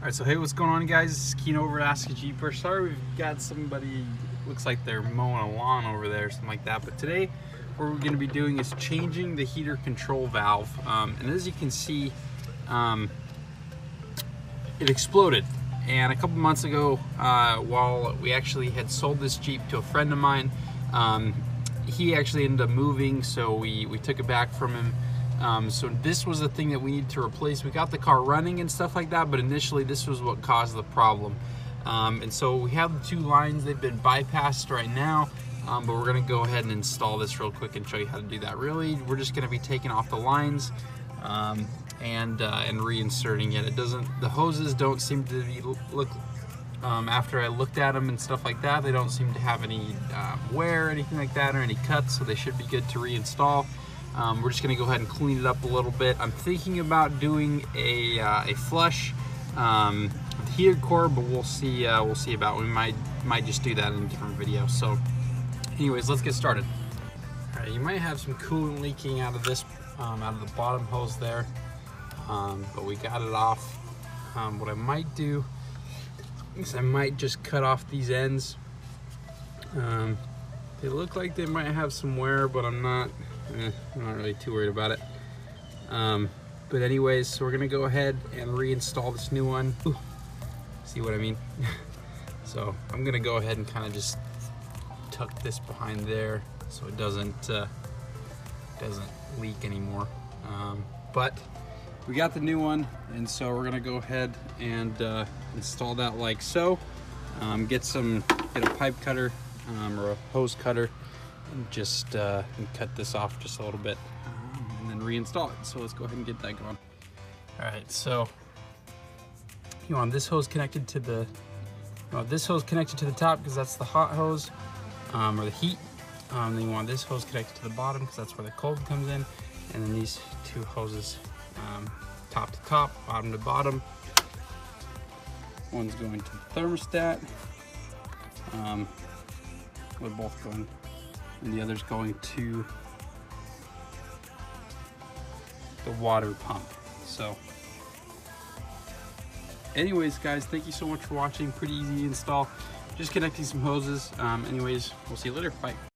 Alright, so hey, what's going on, guys? This is Keen over at AskaJeeper. Sorry we've got somebody, looks like they're mowing a lawn over there or something like that, but today what we're going to be doing is changing the heater control valve. And as you can see, it exploded. And a couple months ago, while we actually had sold this Jeep to a friend of mine, he actually ended up moving, so we took it back from him. So this was the thing that we needed to replace. We got the car running and stuff like that, but initially this was what caused the problem. And so we have the two lines. They've been bypassed right now, but we're gonna go ahead and install this real quick and show you how to do that. Really, we're just gonna be taking off the lines and reinserting it. The hoses don't seem to be after I looked at them and stuff like that, they don't seem to have any wear or anything like that, or any cuts, so they should be good to reinstall. We're just going to go ahead and clean it up a little bit. I'm thinking about doing a flush with the heated core, but we'll see about it. We might just do that in a different video. So anyways, let's get started. All right, you might have some coolant leaking out of this out of the bottom hose there, but we got it off. What I might do is I might just cut off these ends. They look like they might have some wear, but I'm not really too worried about it. But anyways, so we're gonna go ahead and reinstall this new one. Ooh, see what I mean? So I'm gonna go ahead and kind of just tuck this behind there so it doesn't leak anymore. But we got the new one, and so we're gonna go ahead and install that like so. Get a pipe cutter or a hose cutter, and just cut this off just a little bit, and then reinstall it. So let's go ahead and get that going. All right, so you want this hose connected to the top because that's the hot hose or the heat. Then you want this hose connected to the bottom because that's where the cold comes in, and then these two hoses, top to top, bottom to bottom. One's going to the thermostat. We're both going, and the other's going to the water pump. So anyways, guys, thank you so much for watching. Pretty easy to install, just connecting some hoses. Anyways, we'll see you later. Bye.